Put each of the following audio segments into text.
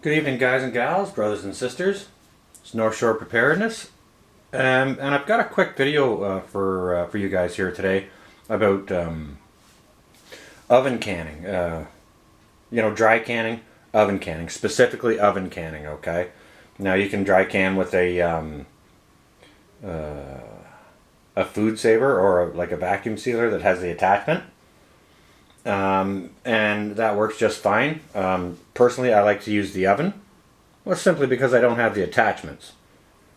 Good evening, guys and gals, brothers and sisters. It's North Shore Preparedness, and I've got a quick video for you guys here today about oven canning. Dry canning, oven canning, specifically oven canning. Okay, now you can dry can with a food saver or like a vacuum sealer that has the attachment. And that works just fine. Personally, I like to use the oven. Well, simply because I don't have the attachments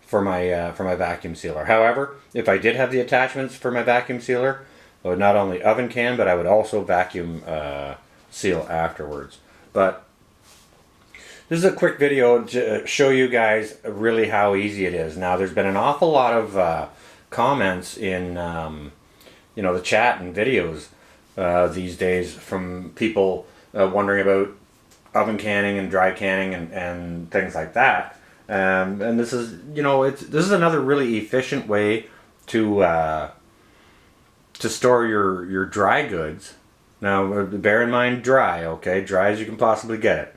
for my vacuum sealer. However, if I did have the attachments for my vacuum sealer, I would not only oven can, but I would also vacuum seal afterwards. But this is a quick video to show you guys really how easy it is. Now, there's been an awful lot of comments in the chat and videos these days from people wondering about oven canning and dry canning and things like that. And this is this is another really efficient way to store your dry goods. Now, bear in mind dry, okay, dry as you can possibly get it.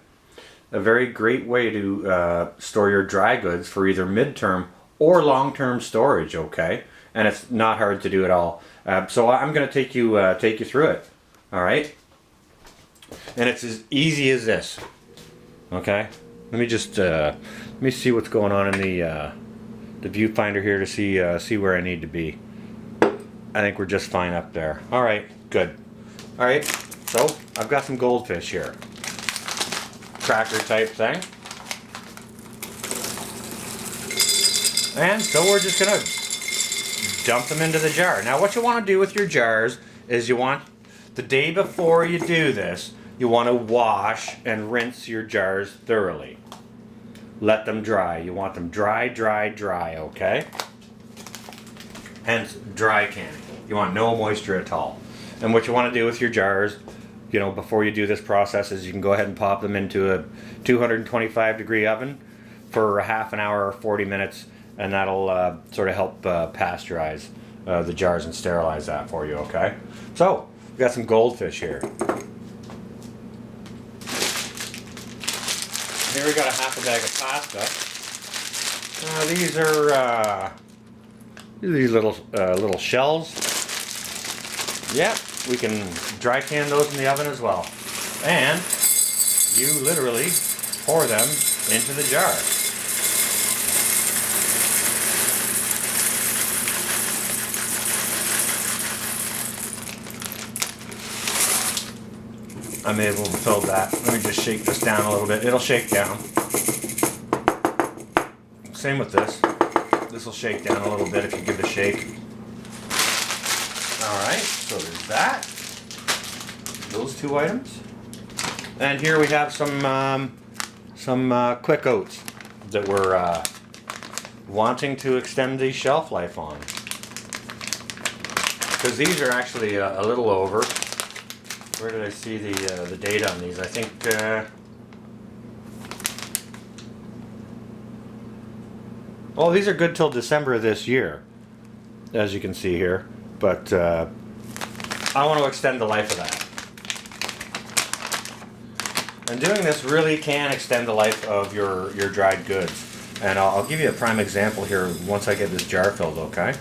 A very great way to store your dry goods for either midterm or long-term storage, okay, and it's not hard to do at all. So I'm going to take you through it. All right, and it's as easy as this. Okay, let me just let me see what's going on in the viewfinder here to see where I need to be. I think we're just fine up there. All right, good. All right, so I've got some goldfish here, cracker type thing, and so we're just gonna dump them into the jar. Now, what you want to do with your jars is the day before you do this, you want to wash and rinse your jars thoroughly. Let them dry. You want them dry, okay? Hence, dry canning. You want no moisture at all. And what you want to do with your jars, before you do this process, is you can go ahead and pop them into a 225 degree oven for a half an hour or 40 minutes, and that'll sort of help pasteurize the jars and sterilize that for you, okay? So, we've got some goldfish here. Here we got a half a bag of pasta. These are these little shells. Yep, we can dry can those in the oven as well. And you literally pour them into the jar. I'm able to fill that. Let me just shake this down a little bit. It'll shake down. Same with this. This will shake down a little bit if you give it a shake. Alright, so there's that. Those two items. And here we have some quick oats that we're wanting to extend the shelf life on. Because these are actually a little over. Where did I see the date on these? I think these are good till December of this year, as you can see here. But I want to extend the life of that. And doing this really can extend the life of your dried goods. And I'll give you a prime example here once I get this jar filled, okay?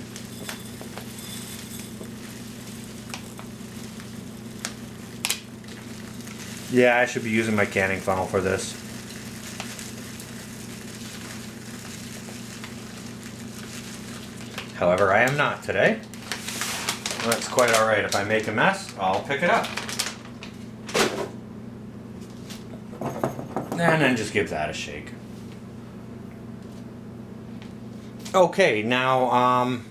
Yeah, I should be using my canning funnel for this. However, I am not today. That's quite alright. If I make a mess, I'll pick it up. And then just give that a shake. Okay, now,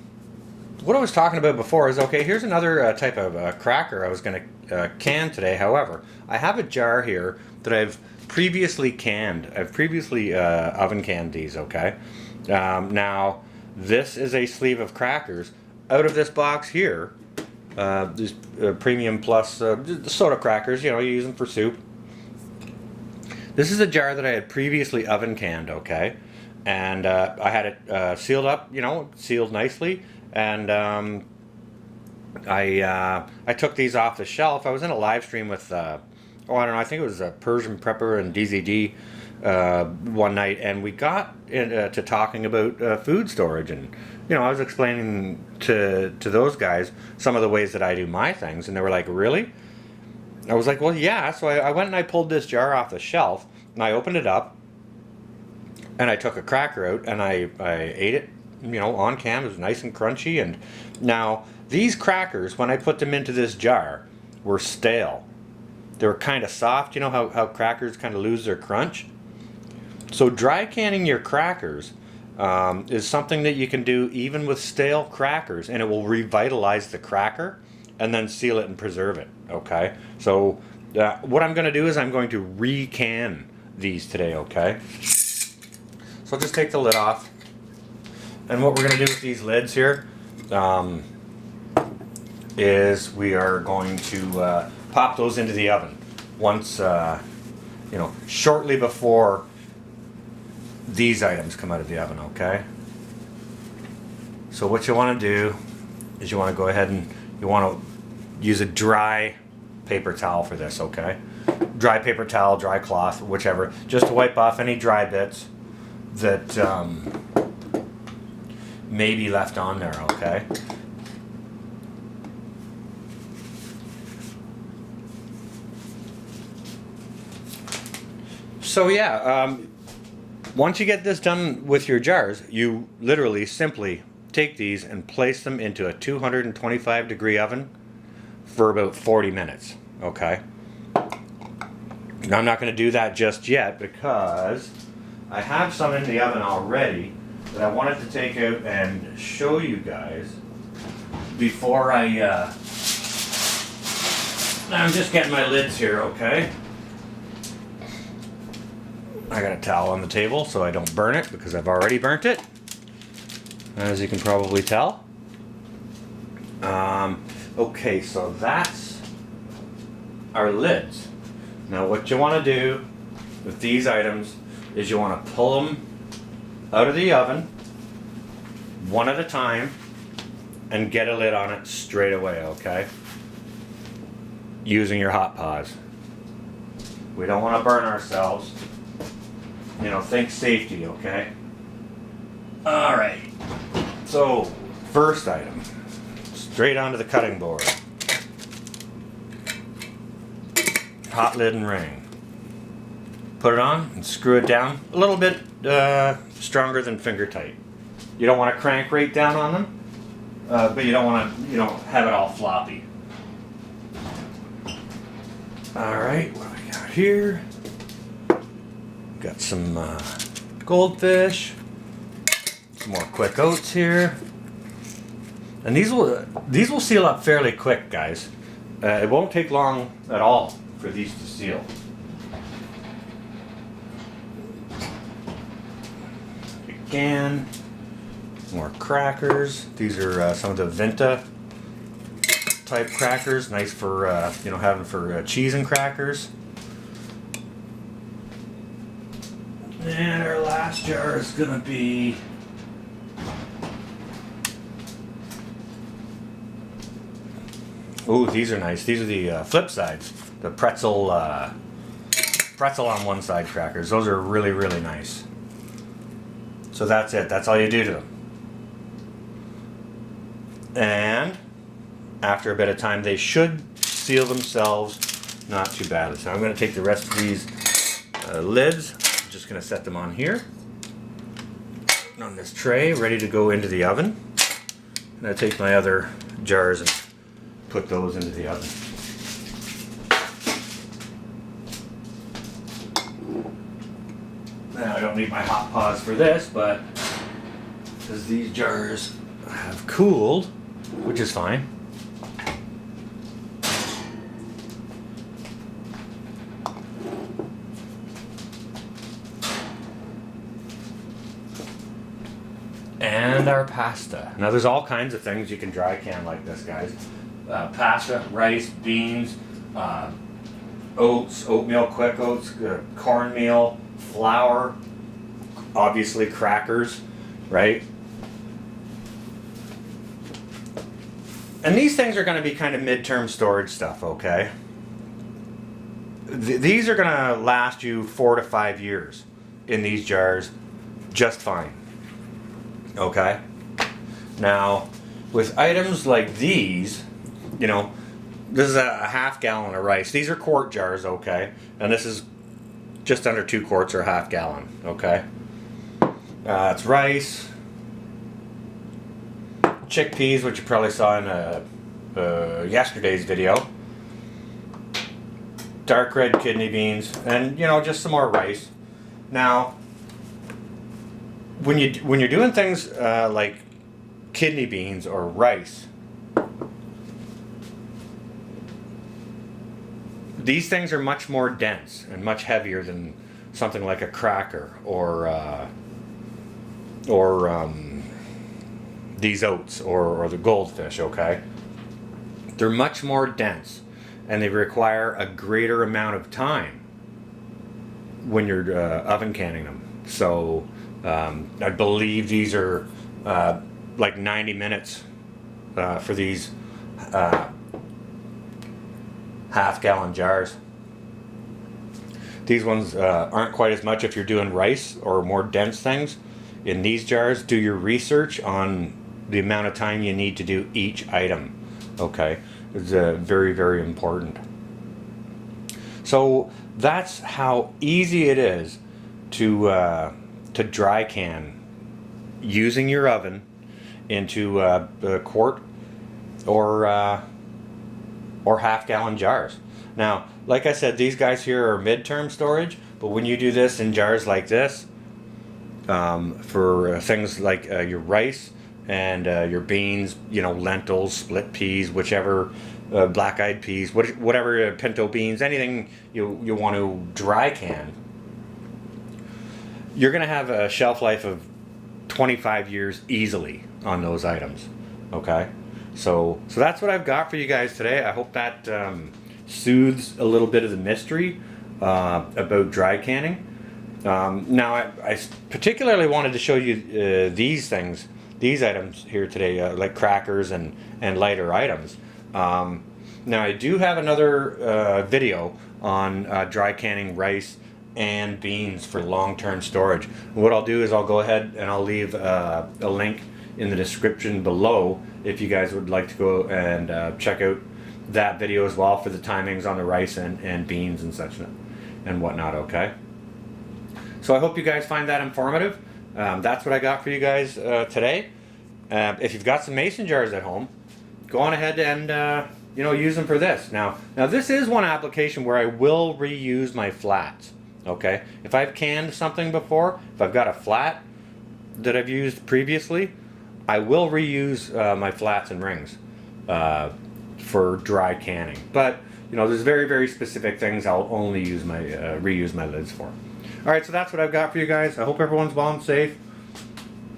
what I was talking about before is, here's another type of cracker I was going to can today. However, I have a jar here that I've previously canned. I've previously oven canned these, okay? Now, this is a sleeve of crackers. Out of this box here, these Premium Plus soda crackers, you use them for soup. This is a jar that I had previously oven canned, okay? And I had it sealed up, sealed nicely. And I took these off the shelf. I was in a live stream with I don't know, I think it was a Persian Prepper and DZD one night, and we got to talking about food storage, and I was explaining to those guys some of the ways that I do my things, and they were like, "Really?" I was like, "Well, yeah." So I went and I pulled this jar off the shelf, and I opened it up, and I took a cracker out, and I ate it, on cam. It was nice and crunchy, and now these crackers, when I put them into this jar, were stale. They were kind of soft. You know how crackers kind of lose their crunch? So dry canning your crackers is something that you can do even with stale crackers, and it will revitalize the cracker and then seal it and preserve it. Okay? So what I'm going to do is I'm going to re-can these today, okay? So I'll just take the lid off. And what we're going to do with these lids here is we are going to pop those into the oven once, shortly before these items come out of the oven, okay? So what you want to do is you want to go ahead and you want to use a dry paper towel for this, okay? Dry paper towel, dry cloth, whichever, just to wipe off any dry bits that may be left on there, okay? So yeah, once you get this done with your jars, you literally simply take these and place them into a 225 degree oven for about 40 minutes, okay? Now I'm not going to do that just yet because I have some in the oven already that I wanted to take out and show you guys before I'm just getting my lids here, okay? I got a towel on the table so I don't burn it because I've already burnt it, as you can probably tell. Okay, so that's our lids. Now what you want to do with these items is you want to pull them out of the oven one at a time and get a lid on it straight away, okay? Using your hot paws. We don't want to burn ourselves. Think safety, okay? Alright. So, first item. Straight onto the cutting board. Hot lid and ring. Put it on and screw it down a little bit stronger than finger tight. You don't want to crank right down on them, but you don't want to, have it all floppy. Alright, what do we got here? Got some goldfish, some more quick oats here, and these will seal up fairly quick, guys. It won't take long at all for these to seal. Again, more crackers. These are some of the Vinta type crackers, nice for having for cheese and crackers. And our last jar is gonna be these are nice. These are the flip sides. The pretzel on one side crackers. Those are really, really nice. So that's it. That's all you do to them. And after a bit of time, they should seal themselves not too badly. So I'm going to take the rest of these lids. I'm just going to set them on here. On this tray, ready to go into the oven. And I take my other jars and put those into the oven. Now I don't need my hot paws for this, but because these jars have cooled, which is fine. And our pasta. Now there's all kinds of things you can dry can like this, guys. Pasta, rice, beans, oats, oatmeal, quick oats, cornmeal, flour, obviously crackers, right? And these things are going to be kind of midterm storage stuff, okay? these are gonna last you 4 to 5 years in these jars just fine. Okay? Now, with items like these, you know, this is a half gallon of rice. These are quart jars, okay? And this is just under 2 quarts or a half gallon, okay? It's rice, chickpeas, which you probably saw in yesterday's video, dark red kidney beans, and you know, just some more rice. Now, when you're doing things like kidney beans or rice, these things are much more dense and much heavier than something like a cracker or these oats or the goldfish, okay? They're much more dense and they require a greater amount of time when you're oven canning them. So I believe these are like 90 minutes for these half-gallon jars. These ones aren't quite as much if you're doing rice or more dense things. In these jars, do your research on the amount of time you need to do each item. Okay, it's very, very important. So that's how easy it is to dry can using your oven into a quart or half-gallon jars. Now, like I said, these guys here are midterm storage, but when you do this in jars like this, for things like your rice and your beans, you know, lentils, split peas, whichever, black-eyed peas, whatever, pinto beans, anything you want to dry can, you're going to have a shelf life of 25 years easily on those items. Okay? So that's what I've got for you guys today. I hope that soothes a little bit of the mystery about dry canning. Now, I particularly wanted to show you these items here today, like crackers and lighter items. Now, I do have another video on dry canning rice and beans for long-term storage. What I'll do is I'll go ahead and I'll leave a link in the description below if you guys would like to go and check out that video as well for the timings on the rice and beans and such and whatnot, okay? So I hope you guys find that informative. That's what I got for you guys today. If you've got some mason jars at home, go on ahead and you know, use them for this. Now this is one application where I will reuse my flats. Okay, if I've canned something before, if I've got a flat that I've used previously, I will reuse my flats and rings for dry canning. But you know, there's very, very specific things I'll only use my reuse my lids for. All right, so that's what I've got for you guys. I hope everyone's well and safe.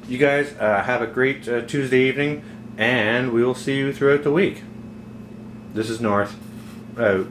You guys have a great Tuesday evening, and we will see you throughout the week. This is North, out.